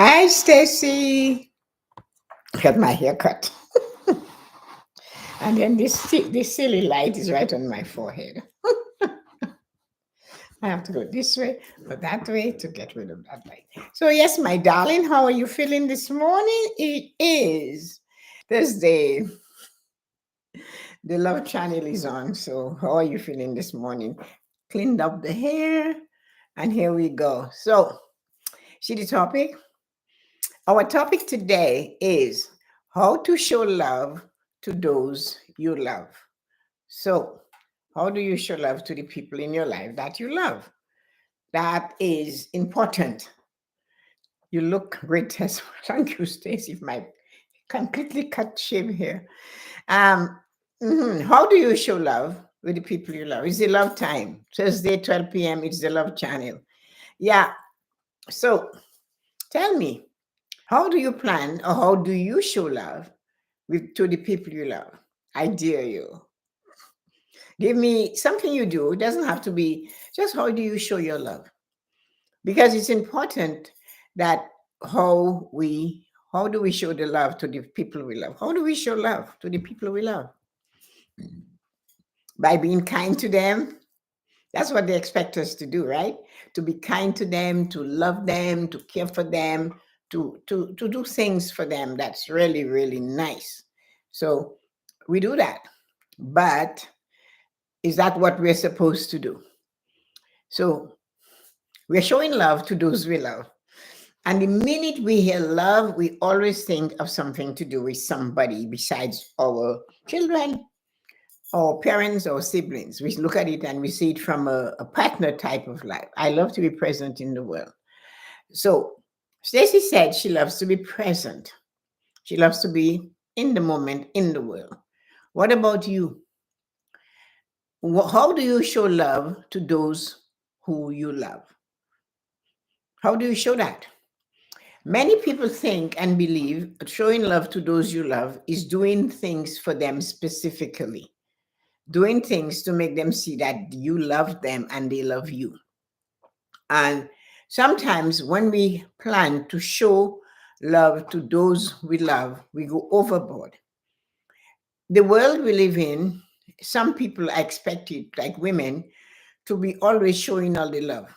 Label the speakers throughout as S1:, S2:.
S1: Hi, Stacy. Got my hair cut. And then this silly light is right on my forehead. I have to go this way or that way to get rid of that light. So, yes, my darling, how are you feeling this morning? It is Thursday. The Love Channel is on. So, how are you feeling this morning? Cleaned up the hair, and here we go. So, see the topic? Our topic today is how to show love to those you love. So, how do you show love to the people in your life that you love? That is important. You look great, Tess. Thank you, Stacy, for my completely cut shave here. Um, How do you show love with the people you love? It's the love time. Thursday, 12 p.m., it's the love channel. Yeah. So tell me, how do you plan or how do you show love to the people you love? I dare you. Give me something you do. It doesn't have to be just how do you show your love? Because it's important that how we how do we show the love to the people we love? How do we show love to the people we love? By being kind to them. That's what they expect us to do, right? To be kind to them, to love them, to care for them, to do things for them that's really, really nice. So we do that. But is that what we're supposed to do? So we're showing love to those we love. And the minute we hear love, we always think of something to do with somebody besides our children, or parents, or siblings. We look at it and we see it from a partner type of life. I love to be present in the world. So Stacy said she loves to be present. She loves to be in the moment, in the world. What about you? How do you show love to those who you love? How do you show that? Many people think and believe showing love to those you love is doing things for them specifically, doing things to make them see that you love them and they love you. And sometimes when we plan to show love to those we love, we go overboard. The world we live in, some people are expected, like women, to be always showing all the love.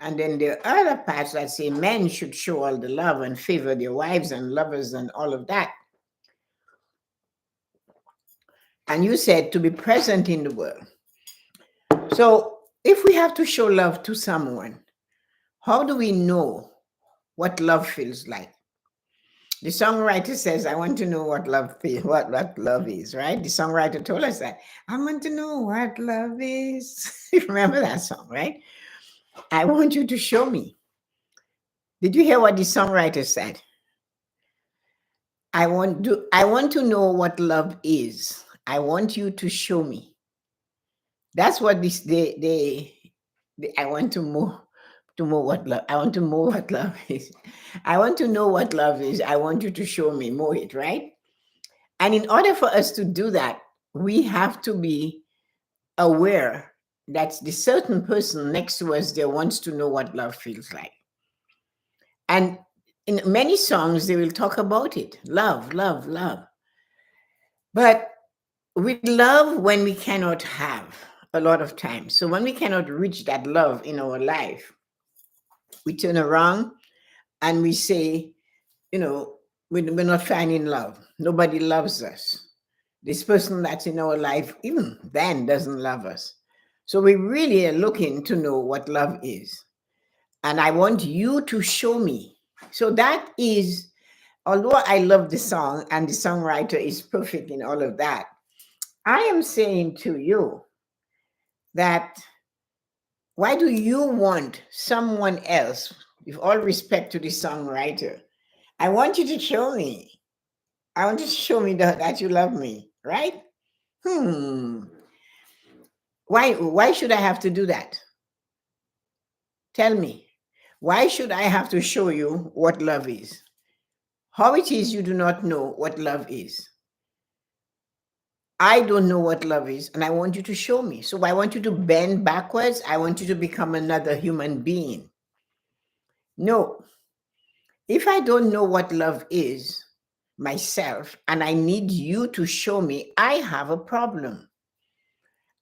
S1: And then there are other parts that say men should show all the love and favor their wives and lovers and all of that. And you said to be present in the world. So if we have to show love to someone, how do we know what love feels like? The songwriter says, I want to know what love feels, what love is, right? The songwriter told us that. I want to know what love is. Remember that song, right? I want you to show me. Did you hear what the songwriter said? I want to know what love is. I want you to show me. That's what this they I want to know what love. I want to know what love is. I want to know what love is. I want you to show me more it, right? And in order for us to do that, we have to be aware that the certain person next to us there wants to know what love feels like. And in many songs, they will talk about it love, love, love. But we love when we cannot have a lot of times. So when we cannot reach that love in our life, we turn around and we say, you know, we're not finding love. Nobody loves us. This person that's in our life, even then, doesn't love us. So we really are looking to know what love is. And I want you to show me. So that is, although I love the song and the songwriter is perfect in all of that, I am saying to you that why do you want someone else, with all respect to the songwriter? I want you to show me. I want you to show me that you love me, right? Hmm. Why should I have to do that? Tell me. Why should I have to show you what love is? How it is you do not know what love is? I don't know what love is, and I want you to show me. So I want you to bend backwards. I want you to become another human being. No. If I don't know what love is myself and I need you to show me, I have a problem.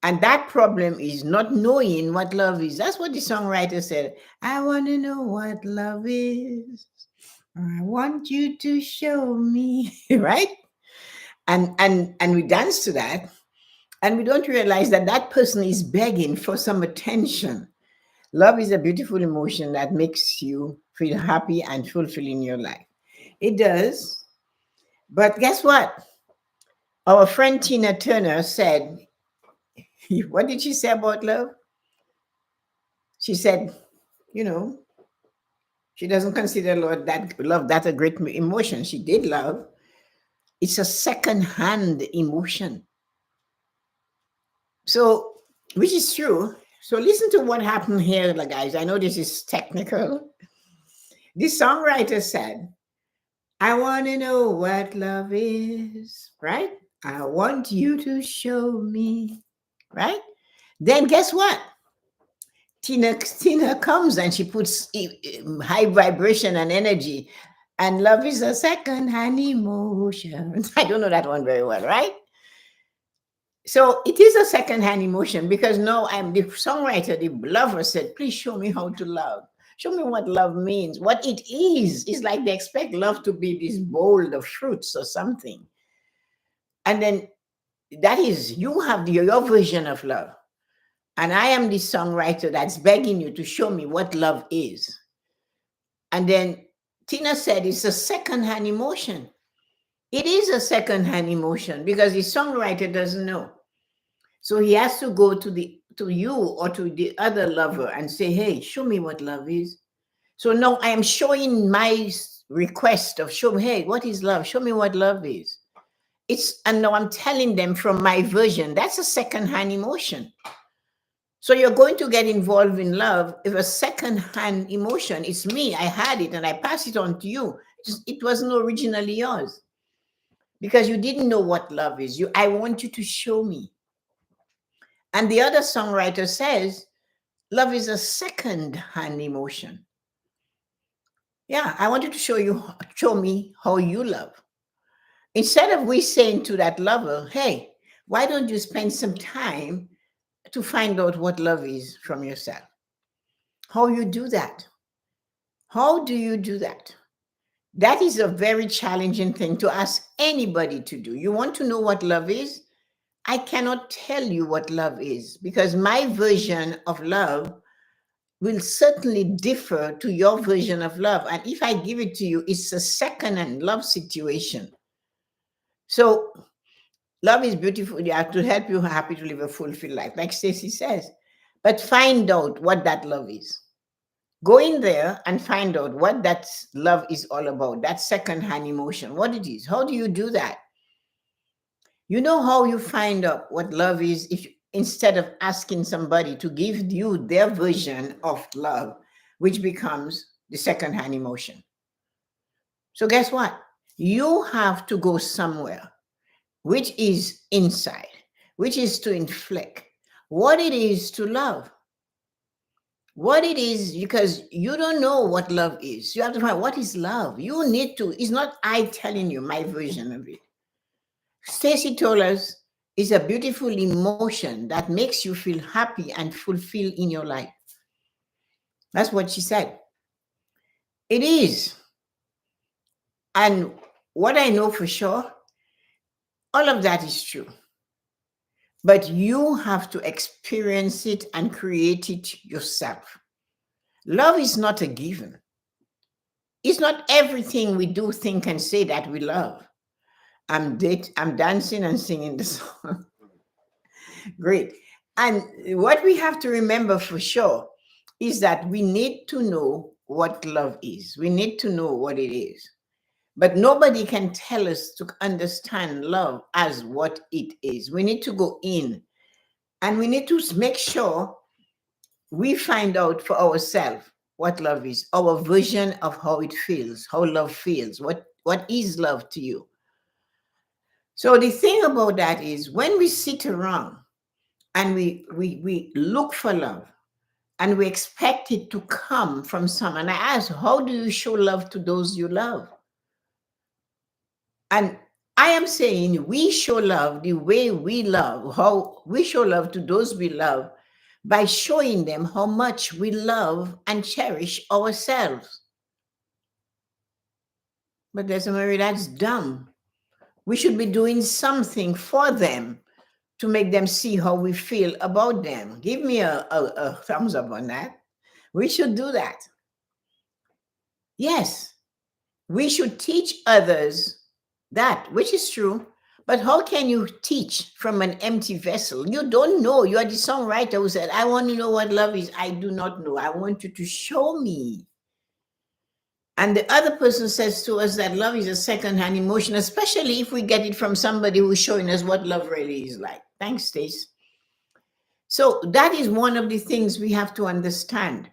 S1: And that problem is not knowing what love is. That's what the songwriter said. I want to know what love is. I want you to show me, right? And we dance to that, and we don't realize that that person is begging for some attention. Love is a beautiful emotion that makes you feel happy and fulfilling your life. It does. But guess what? Our friend Tina Turner said, what did she say about love? She said, you know, she doesn't consider love that a great emotion. She did love. It's a second-hand emotion. So, which is true. So listen to what happened here, guys. I know this is technical. This songwriter said, I want to know what love is, right? I want you to show me, right? Then guess what? Tina comes and she puts high vibration and energy. And love is a second-hand emotion. I don't know that one very well, right? So it is a second-hand emotion because no, I'm the songwriter, the lover said, please show me how to love. Show me what love means, what it is. It's like they expect love to be this bowl of fruits or something. And then that is, you have your version of love. And I am the songwriter that's begging you to show me what love is. And then Tina said it's a second-hand emotion. It is a second-hand emotion because the songwriter doesn't know. So he has to go to you or to the other lover and say, hey, show me what love is. So now I am showing my request of show me, hey, what is love? Show me what love is. And now I'm telling them from my version, that's a second-hand emotion. So you're going to get involved in love if a second-hand emotion, it's me, I had it and I pass it on to you. It wasn't originally yours because you didn't know what love is. I want you to show me. And the other songwriter says, love is a second-hand emotion. Yeah, I wanted to show me how you love. Instead of we saying to that lover, hey, why don't you spend some time to find out what love is from yourself? How you do that? How do you do that? That is a very challenging thing to ask anybody to do. You want to know what love is? I cannot tell you what love is because my version of love will certainly differ to your version of love. And if I give it to you, it's a second-hand love situation. So love is beautiful. You have to help you happy to live a fulfilled life, like Stacy says. But find out what that love is. Go in there and find out what that love is all about, that second-hand emotion, what it is. How do you do that? You know how you find out what love is if instead of asking somebody to give you their version of love, which becomes the second-hand emotion. So guess what? You have to go somewhere, which is inside, which is to inflict what it is to love. What it is, because you don't know what love is. You have to find what is love. You need to, it's not I telling you my version of it. Stacy told us it's a beautiful emotion that makes you feel happy and fulfilled in your life. That's what she said. It is. And what I know for sure, all of that is true. But you have to experience it and create it yourself. Love is not a given. It's not everything we do, think, and say that we love. I'm dancing and singing the song. Great. And what we have to remember for sure is that we need to know what love is. We need to know what it is. But nobody can tell us to understand love as what it is. We need to go in and we need to make sure we find out for ourselves what love is, our version of how it feels, how love feels, what is love to you. So the thing about that is when we sit around and we look for love and we expect it to come from someone. I ask, how do you show love to those you love? And I am saying we show love the way we love, how we show love to those we love by showing them how much we love and cherish ourselves. But Tessa-Marie, that's dumb. We should be doing something for them to make them see how we feel about them. Give me a thumbs up on that. We should do that. Yes, we should teach others that, which is true. But how can you teach from an empty vessel? You don't know. You are the songwriter who said, I want to know what love is. I do not know. I want you to show me. And the other person says to us that love is a second-hand emotion, especially if we get it from somebody who's showing us what love really is like. Thanks, Stace. So that is one of the things we have to understand.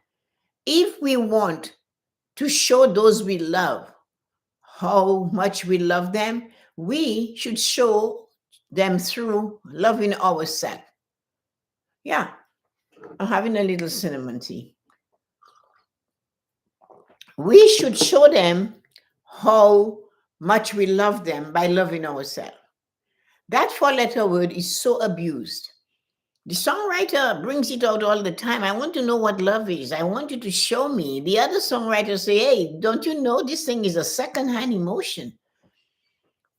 S1: If we want to show those we love how much we love them, we should show them through loving ourselves. Yeah, I'm having a little cinnamon tea. We should show them how much we love them by loving ourselves. That four-letter word is so abused. The songwriter brings it out all the time. I want to know what love is. I want you to show me. The other songwriters say, hey, don't you know this thing is a second-hand emotion?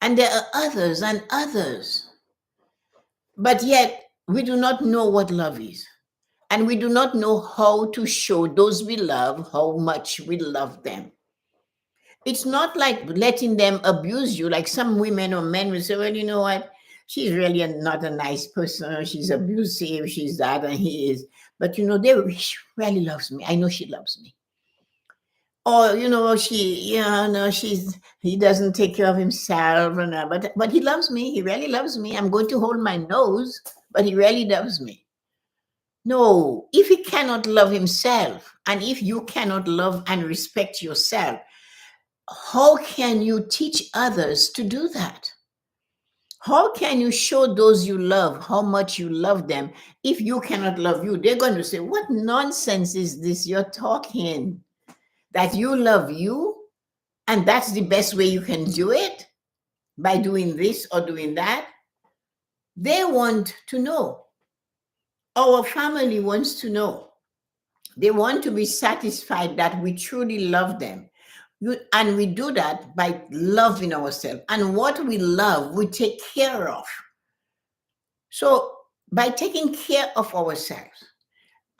S1: And there are others and others. But yet, we do not know what love is. And we do not know how to show those we love how much we love them. It's not like letting them abuse you, like some women or men will say, well, you know what? She's really not a nice person. She's abusive. She's that, and he is. But, you know, she really loves me. I know she loves me. Or, you know, he doesn't take care of himself. But he loves me. He really loves me. I'm going to hold my nose, but he really loves me. No, if he cannot love himself, and if you cannot love and respect yourself, how can you teach others to do that? How can you show those you love how much you love them if you cannot love you? They're going to say, what nonsense is this you're talking? That you love you, and that's the best way you can do it? By doing this or doing that? They want to know. Our family wants to know. They want to be satisfied that we truly love them. And we do that by loving ourselves. And what we love, we take care of. So by taking care of ourselves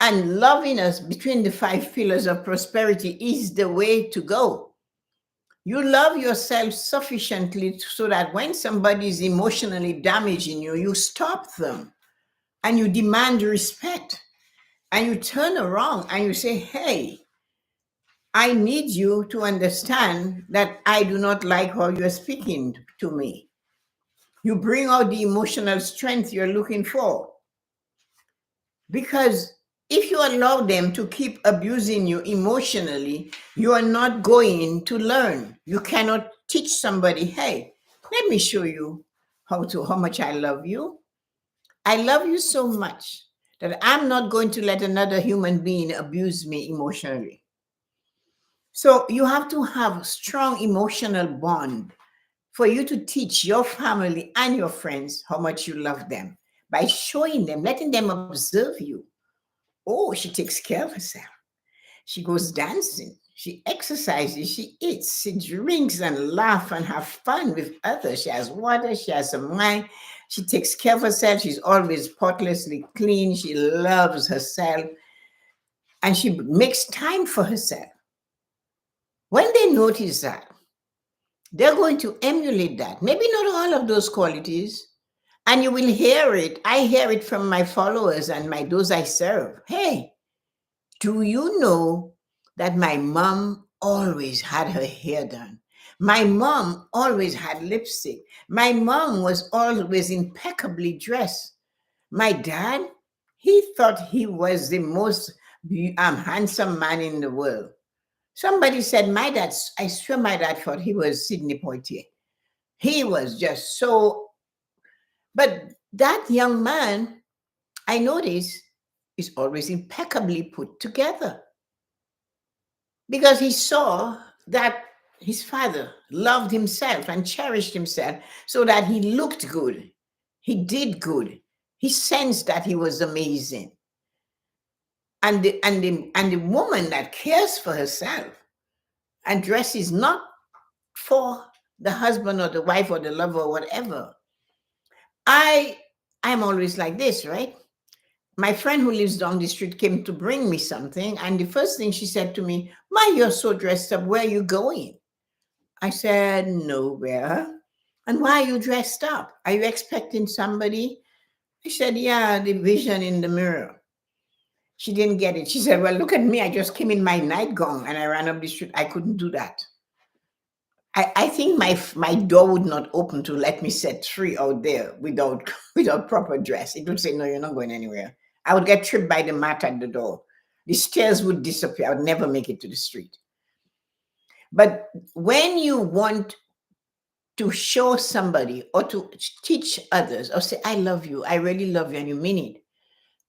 S1: and loving us between the 5 pillars of prosperity is the way to go. You love yourself sufficiently so that when somebody is emotionally damaging you, you stop them and you demand respect. And you turn around and you say, hey, I need you to understand that I do not like how you're speaking to me. You bring out the emotional strength you're looking for. Because if you allow them to keep abusing you emotionally, you are not going to learn. You cannot teach somebody, hey, let me show you how much I love you. I love you so much that I'm not going to let another human being abuse me emotionally. So you have to have a strong emotional bond for you to teach your family and your friends how much you love them by showing them, letting them observe you. Oh, she takes care of herself. She goes dancing. She exercises. She eats. She drinks and laughs and have fun with others. She has water. She has some wine. She takes care of herself. She's always spotlessly clean. She loves herself. And she makes time for herself. When they notice that, they're going to emulate that. Maybe not all of those qualities. And you will hear it. I hear it from my followers and those I serve. Hey, do you know that my mom always had her hair done? My mom always had lipstick. My mom was always impeccably dressed. My dad, he thought he was the most handsome man in the world. Somebody said, I swear my dad thought he was Sidney Poitier. He was just so, but that young man, I noticed, is always impeccably put together, because he saw that his father loved himself and cherished himself, so that he looked good, he did good, he sensed that he was amazing. And the woman that cares for herself and dresses not for the husband or the wife or the lover or whatever. I'm always like this, right? My friend who lives down the street came to bring me something, and the first thing she said to me, "My, you're so dressed up. Where are you going?" I said, "Nowhere." "And why are you dressed up? Are you expecting somebody?" I said, "Yeah, the vision in the mirror." She didn't get it. She said, "Well, look at me. I just came in my nightgown and I ran up the street. I couldn't do that." I think my door would not open to let me set free out there without without proper dress. It would say, "No, you're not going anywhere." I would get tripped by the mat at the door. The stairs would disappear. I would never make it to the street. But when you want to show somebody or to teach others or say, "I love you, I really love you," and you mean it,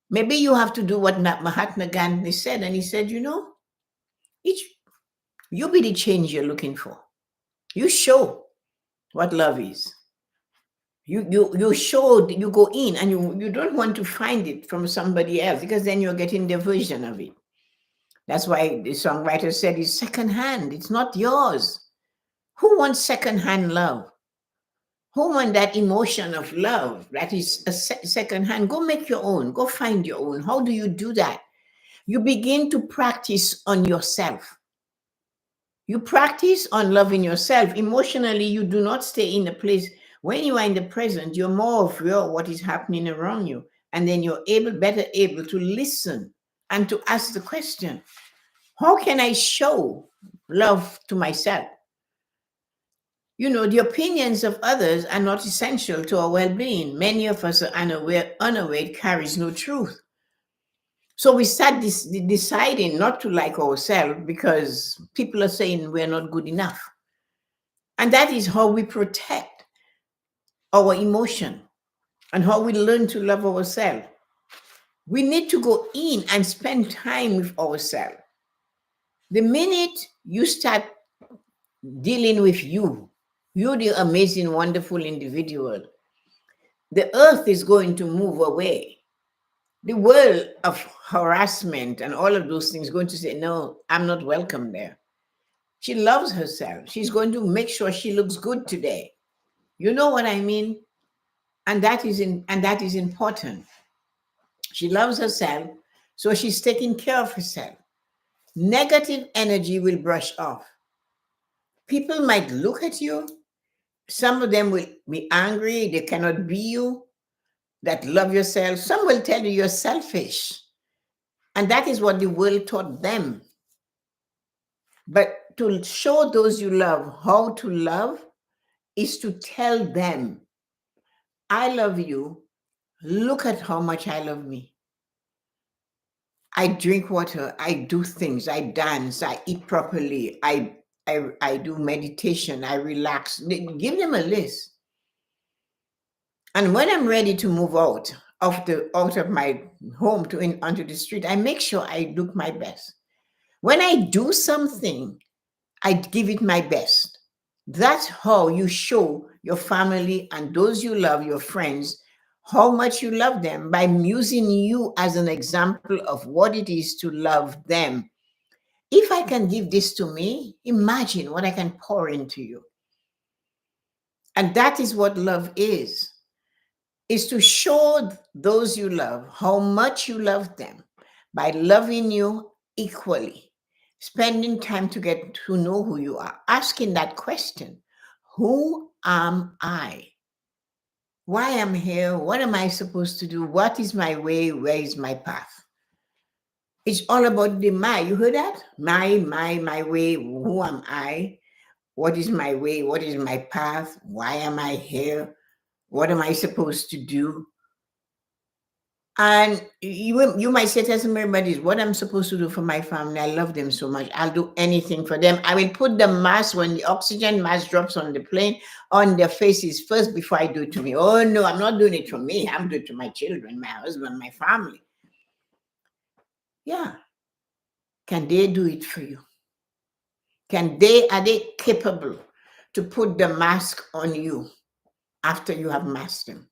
S1: maybe you have to do what Mahatma Gandhi said. And he said, each you be the change you're looking for. You show what love is. You show, you go in, and you don't want to find it from somebody else, because then you're getting their version of it. That's why the songwriter said it's secondhand. It's not yours. Who wants secondhand love? Who wants that emotion of love that is a secondhand? Go make your own. Go find your own. How do you do that? You begin to practice on yourself. You practice on loving yourself. Emotionally, you do not stay in the place. When you are in the present, you're more of what is happening around you. And then you're better able to listen and to ask the question, how can I show love to myself? The opinions of others are not essential to our well-being. Many of us are unaware it carries no truth. So we start deciding not to like ourselves because people are saying we're not good enough. And that is how we protect our emotion and how we learn to love ourselves. We need to go in and spend time with ourselves. The minute you start dealing with you're the amazing, wonderful individual, the earth is going to move away. The world of harassment and all of those things is going to say, "No, I'm not welcome there." She loves herself. She's going to make sure she looks good today. You know what I mean? And that is important. She loves herself, so she's taking care of herself. Negative energy will brush off. People might look at you. Some of them will be angry. They cannot be you. That love yourself. Some will tell you you're selfish. And that is what the world taught them. But to show those you love how to love is to tell them, "I love you. Look at how much I love me. I drink water. I do things. I dance. I eat properly. I do meditation. I relax." Give them a list. And when I'm ready to move out of my home onto the street, I make sure I look my best. When I do something, I give it my best. That's how you show your family and those you love, your friends, how much you love them, by using you as an example of what it is to love them. If I can give this to me, imagine what I can pour into you. And that is what love is to show those you love how much you love them by loving you equally, spending time to get to know who you are, asking that question, who am I? Why am I here? What am I supposed to do? What is my way? Where is my path? It's all about the my. You heard that? My way. Who am I? What is my way? What is my path? Why am I here? What am I supposed to do? And you might say, "Tessa-Marie, but is what I'm supposed to do for my family. I love them so much. I'll do anything for them. I will put the mask, when the oxygen mask drops on the plane, on their faces first before I do it to me." Oh no, I'm not doing it for me. I'm doing it to my children, my husband, my family. Yeah. Can they do it for you? Are they capable to put the mask on you after you have masked them?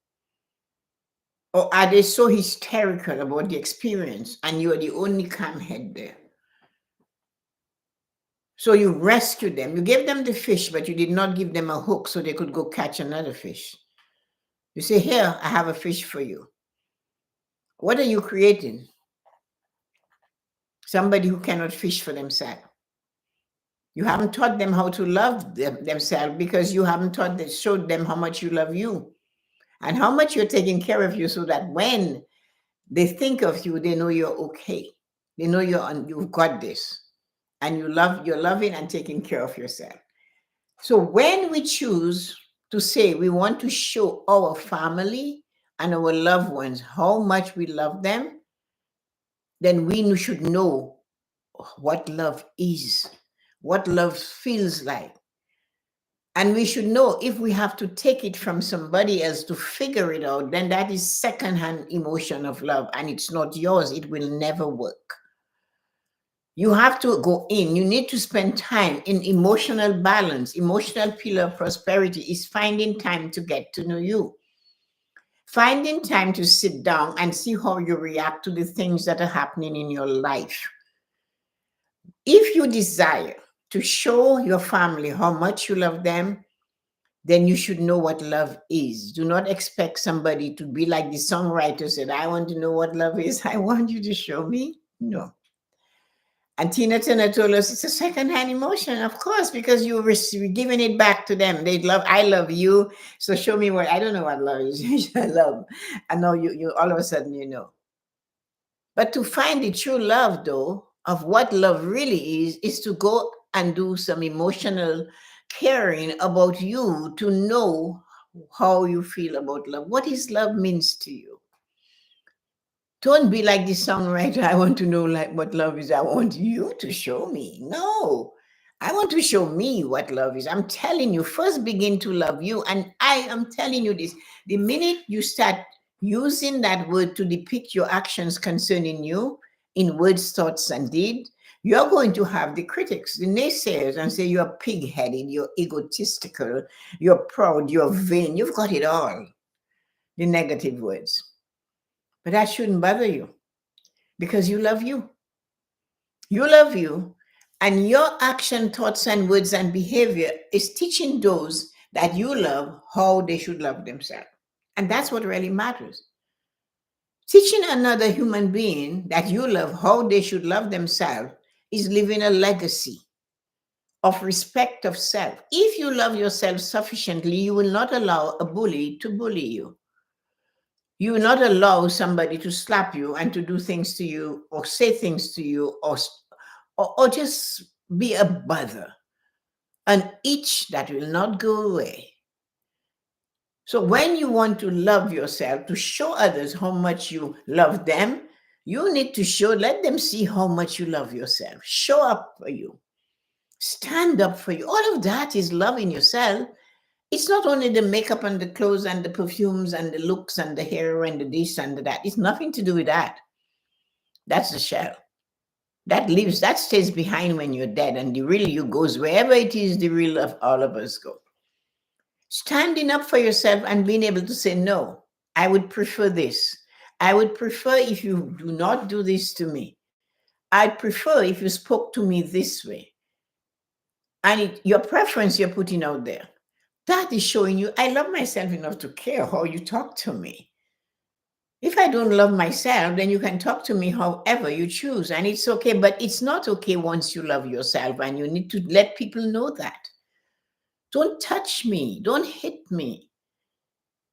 S1: Or are they so hysterical about the experience and you are the only calm head there? So you rescued them. You gave them the fish, but you did not give them a hook so they could go catch another fish. You say, here, I have a fish for you. What are you creating? Somebody who cannot fish for themselves. You haven't taught them how to love themselves because you haven't showed them how much you love you and how much you're taking care of you so that when they think of you, they know you're okay. They know you've got this and you're loving and taking care of yourself. So when we choose to say we want to show our family and our loved ones how much we love them, then we should know what love is, what love feels like. And we should know if we have to take it from somebody else to figure it out, then that is secondhand emotion of love and it's not yours. It will never work. You have to go in. You need to spend time in emotional balance. Emotional pillar of prosperity is finding time to get to know you. Finding time to sit down and see how you react to the things that are happening in your life. If you desire to show your family how much you love them, then you should know what love is. Do not expect somebody to be like the songwriter said, I want to know what love is. I want you to show me. No. And Tina Turner told us it's a secondhand emotion, of course, because you're giving it back to them. I love you. So show me what, I don't know what love is. I love. I know you all of a sudden, you know. But to find the true love, though, of what love really is to go and do some emotional caring about you to know how you feel about love. What is love means to you. Don't be like the songwriter. I want to know like what love is. I want you to show me. No, I want to show me what love is. I'm telling you, first begin to love you. And I am telling you this, the minute you start using that word to depict your actions concerning you in words, thoughts, and deed, you're going to have the critics, the naysayers, and say you're pig-headed, you're egotistical, you're proud, you're vain. You've got it all, the negative words. But that shouldn't bother you because you love you. You love you, and your action, thoughts, and words and behavior is teaching those that you love how they should love themselves. And that's what really matters. Teaching another human being that you love how they should love themselves is living a legacy of respect of self. If you love yourself sufficiently, you will not allow a bully to bully you. You will not allow somebody to slap you and to do things to you or say things to you or just be a bother, an itch that will not go away. So when you want to love yourself, to show others how much you love them, you need to let them see how much you love yourself. Show up for you. Stand up for you. All of that is loving yourself. It's not only the makeup and the clothes and the perfumes and the looks and the hair and the this and the that. It's nothing to do with that. That's the shell. That stays behind when you're dead, and the real you goes wherever it is the real of all of us go. Standing up for yourself and being able to say, no, I would prefer this. I would prefer if you do not do this to me. I'd prefer if you spoke to me this way. And your preference you're putting out there. That is showing you, I love myself enough to care how you talk to me. If I don't love myself, then you can talk to me however you choose, and it's okay. But it's not okay once you love yourself, and you need to let people know that. Don't touch me. Don't hit me.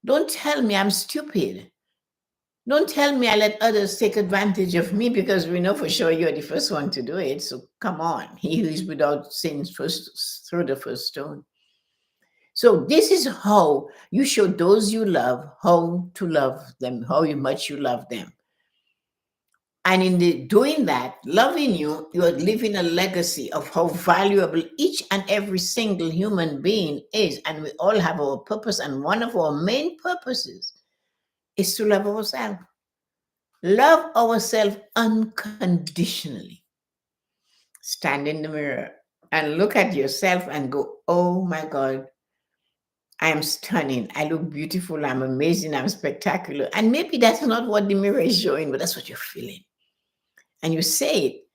S1: Don't tell me I'm stupid. Don't tell me I let others take advantage of me, because we know for sure you're the first one to do it. So come on. He who is without sin first throw the first stone. So this is how you show those you love how to love them, how much you love them. And in doing that, loving you, you are leaving a legacy of how valuable each and every single human being is. And we all have our purpose. And one of our main purposes is to love ourselves. Love ourselves unconditionally. Stand in the mirror and look at yourself and go, oh my God, I am stunning. I look beautiful. I'm amazing. I'm spectacular. And maybe that's not what the mirror is showing, but that's what you're feeling. And you say it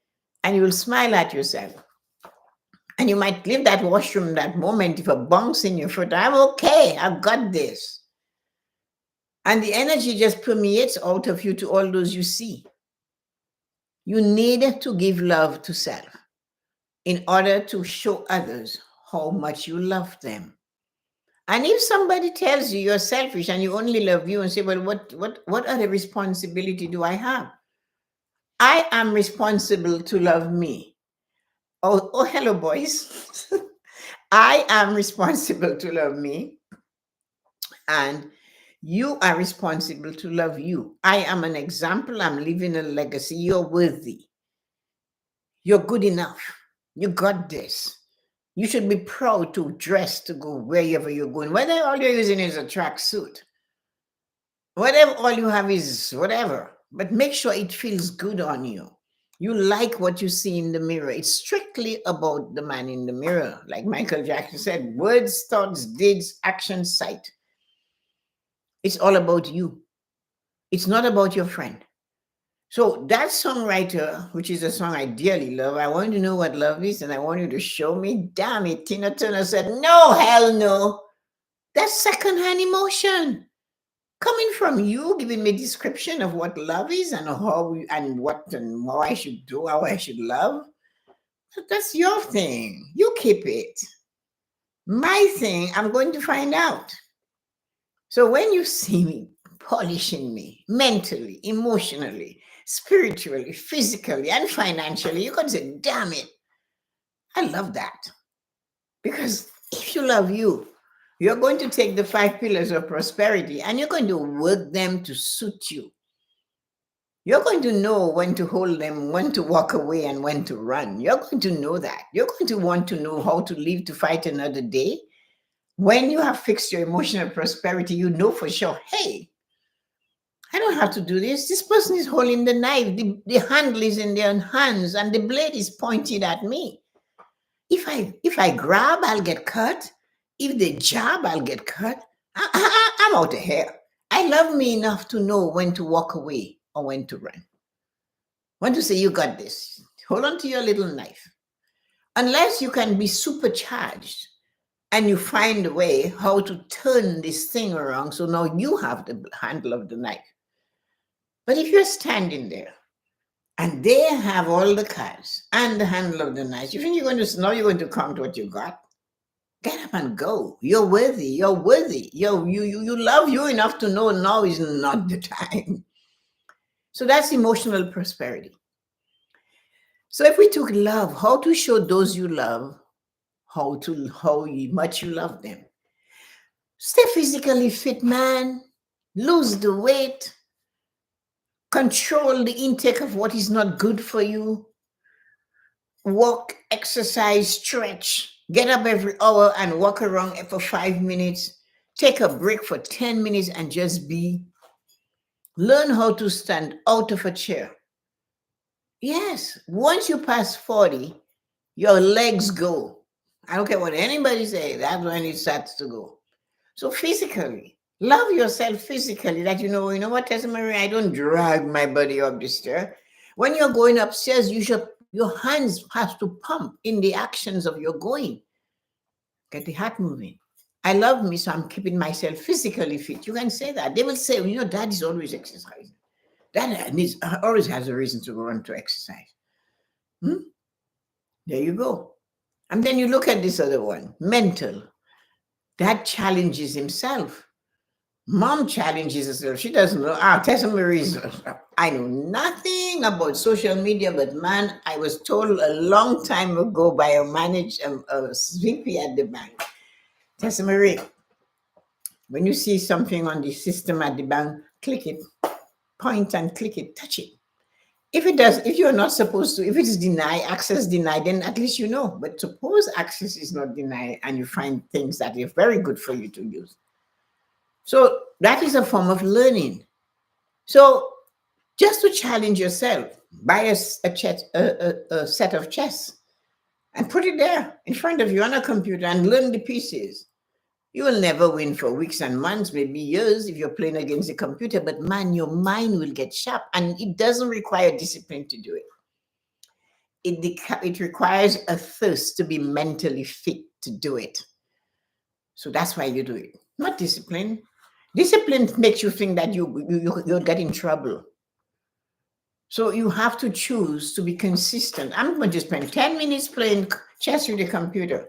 S1: and you will smile at yourself. And you might leave that washroom that moment if a bounce in your foot. I'm okay. I've got this. And the energy just permeates out of you to all those you see. You need to give love to self in order to show others how much you love them. And if somebody tells you you're selfish and you only love you and say, well, what other responsibility do I have? I am responsible to love me. Oh, hello, boys. I am responsible to love me, and you are responsible to love you. I am an example. I'm leaving a legacy. You're worthy. You're good enough. You got this. You should be proud to dress to go wherever you're going. Whether all you're using is a tracksuit, whatever, all you have is whatever, but make sure it feels good on you. You like what you see in the mirror. It's strictly about the man in the mirror. Like Michael Jackson said, words, thoughts, deeds, action, sight. It's all about you. It's not about your friend. So that songwriter, which is a song I dearly love, I want you to know what love is, and I want you to show me. Damn it, Tina Turner said, no, hell no. That's secondhand emotion coming from you, giving me description of what love is and and what and how I should do, how I should love. That's your thing. You keep it. My thing, I'm going to find out. So when you see me polishing me mentally, emotionally, spiritually, physically, and financially, you can say, damn it, I love that. Because if you love you, you're going to take the 5 pillars of prosperity and you're going to work them to suit you. You're going to know when to hold them, when to walk away, and when to run. You're going to know that. You're going to want to know how to live to fight another day. When you have fixed your emotional prosperity, you know for sure, hey, I don't have to do this. This person is holding the knife. The handle is in their hands and the blade is pointed at me. If I grab, I'll get cut. If they jab, I'll get cut. I'm out of here. I love me enough to know when to walk away or when to run. When to say, you got this. Hold on to your little knife. Unless you can be supercharged and you find a way how to turn this thing around so now you have the handle of the knife. But if you're standing there and they have all the cards and the handle of the knife, you think you're going to count what you got? Get up and go. You're worthy. You're worthy. You love you enough to know now is not the time. So that's emotional prosperity. So if we took love, how to show those you love how much you love them. Stay physically fit, man. Lose the weight. Control the intake of what is not good for you. Walk, exercise, stretch. Get up every hour and walk around for 5 minutes. Take a break for 10 minutes and just be. Learn how to stand out of a chair. Yes, once you pass 40, your legs go. I don't care what anybody say, that's when it starts to go. So physically, love yourself physically, that you know what, Tessa-Marie, I don't drag my body up the stair. When you're going upstairs, your hands has to pump in the actions of your going. Get the heart moving. I love me, so I'm keeping myself physically fit. You can say that. They will say, Dad is always exercising. Dad always has a reason to go run to exercise. There you go. And then you look at this other one, mental. Dad challenges himself. Mom challenges herself. She doesn't know. Tessa-Marie, I know nothing about social media, but man, I was told a long time ago by a VP at the bank, Tessa-Marie, when you see something on the system at the bank, click it, point and click it, touch it. If you're not supposed to, if it is access denied, then at least you know. But suppose access is not denied and you find things that are very good for you to use. So that is a form of learning. So just to challenge yourself. Buy a set of chess and put it there in front of you on a computer and learn the pieces. You will never win for weeks and months, maybe years if you're playing against the computer, but man, your mind will get sharp, and it doesn't require discipline to do it. It requires a thirst to be mentally fit to do it. So that's why you do it, not discipline. Discipline makes you think that you'll get in trouble. So you have to choose to be consistent. I'm going to spend 10 minutes playing chess with the computer.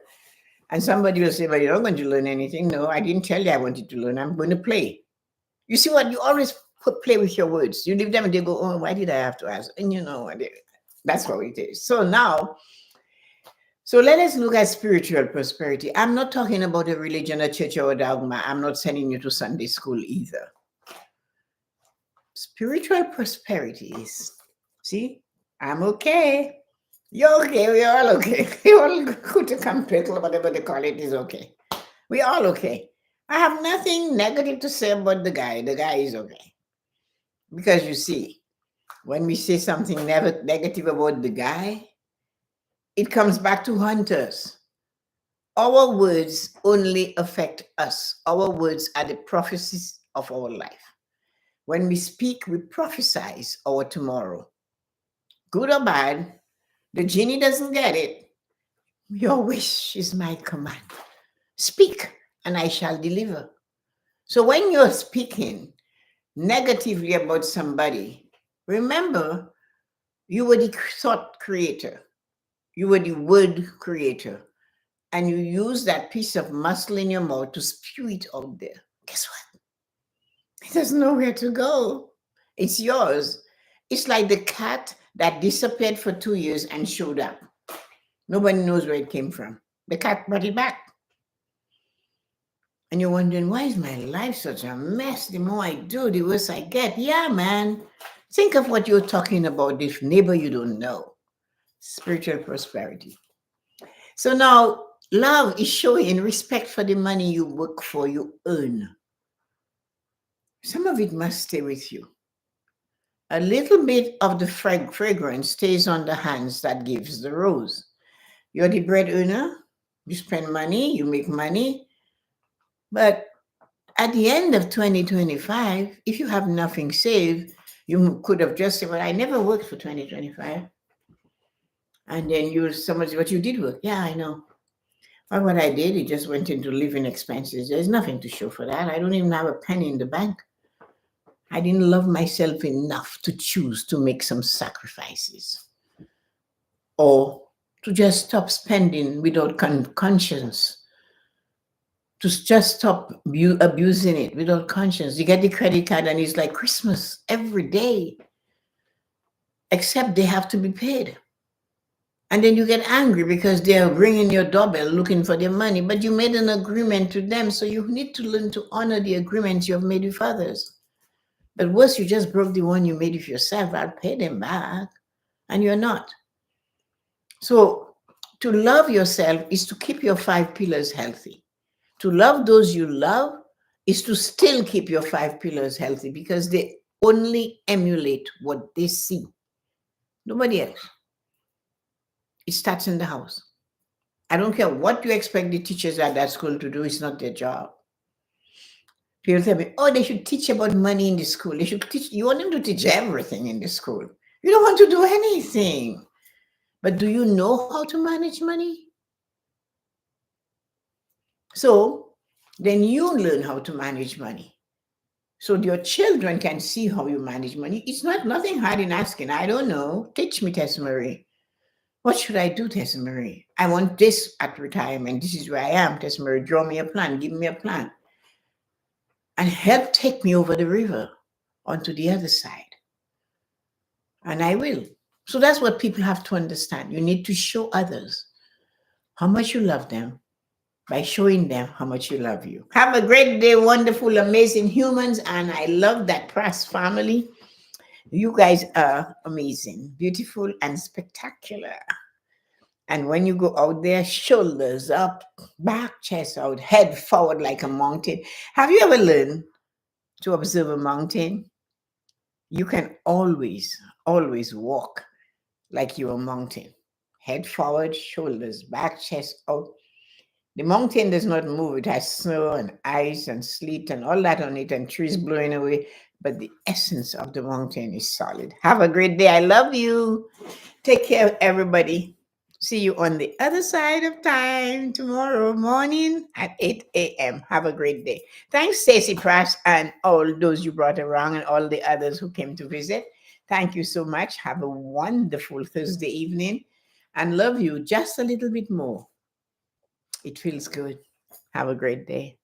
S1: And somebody will say, well, you're not going to learn anything. No, I didn't tell you I wanted to learn. I'm going to play. You see what? You always play with your words. You leave them and they go, oh, why did I have to ask? And you know, that's what it is. So now, so let us look at spiritual prosperity. I'm not talking about a religion, a church, or a dogma. I'm not sending you to Sunday school either. Spiritual prosperity is, see, I'm okay. You're okay. We're all okay. We all go to complete, whatever they call it, is okay. We're all okay. I have nothing negative to say about the guy. The guy is okay. Because you see, when we say something negative about the guy, it comes back to hunters. Our words only affect us. Our words are the prophecies of our life. When we speak, we prophesize our tomorrow. Good or bad, the genie doesn't get it. Your wish is my command. Speak, and I shall deliver. So when you're speaking negatively about somebody, remember, you were the thought creator. You were the word creator. And you use that piece of muscle in your mouth to spew it out there. Guess what? It has nowhere to go. It's yours. It's like the cat that disappeared for 2 years and showed up. Nobody knows where it came from. The cat brought it back. And you're wondering, why is my life such a mess? The more I do, the worse I get. Yeah, man. Think of what you're talking about, this neighbor you don't know. Spiritual prosperity. So now, love is showing respect for the money you work for, you earn. Some of it must stay with you. A little bit of the fragrance stays on the hands that gives the rose. You're the bread earner. You spend money, you make money. But at the end of 2025, if you have nothing saved, you could have just said, well, I never worked for 2025. And then somebody said, but you did work. Yeah, I know. But what I did, it just went into living expenses. There's nothing to show for that. I don't even have a penny in the bank. I didn't love myself enough to choose to make some sacrifices or to just stop spending without conscience, to just stop abusing it without conscience. You get the credit card and it's like Christmas every day, except they have to be paid. And then you get angry because they're ringing your doorbell looking for their money, but you made an agreement to them. So you need to learn to honor the agreements you have made with others. But worse, you just broke the one you made with yourself. I'll pay them back. And you're not. So to love yourself is to keep your 5 pillars healthy. To love those you love is to still keep your 5 pillars healthy because they only emulate what they see. Nobody else. It starts in the house. I don't care what you expect the teachers at that school to do, it's not their job. People tell me, oh, they should teach about money in the school. They should teach, you want them to teach everything in the school. You don't want to do anything. But do you know how to manage money? So then you learn how to manage money. So your children can see how you manage money. It's nothing hard in asking. I don't know. Teach me, Tessa-Marie. What should I do, Tessa-Marie? I want this at retirement. This is where I am, Tessa-Marie. Draw me a plan. Give me a plan. And help take me over the river onto the other side. And I will. So that's what people have to understand. You need to show others how much you love them by showing them how much you love you. Have a great day, wonderful, amazing humans. And I love that Press family. You guys are amazing, beautiful, and spectacular. And when you go out there, shoulders up, back, chest out, head forward like a mountain. Have you ever learned to observe a mountain? You can always walk like you're a mountain. Head forward, shoulders back, chest out. The mountain does not move. It has snow and ice and sleet and all that on it and trees blowing away. But the essence of the mountain is solid. Have a great day. I love you. Take care, everybody. See you on the other side of time tomorrow morning at 8 a.m. Have a great day. Thanks, Stacey Prass, and all those you brought around and all the others who came to visit. Thank you so much. Have a wonderful Thursday evening and love you just a little bit more. It feels good. Have a great day.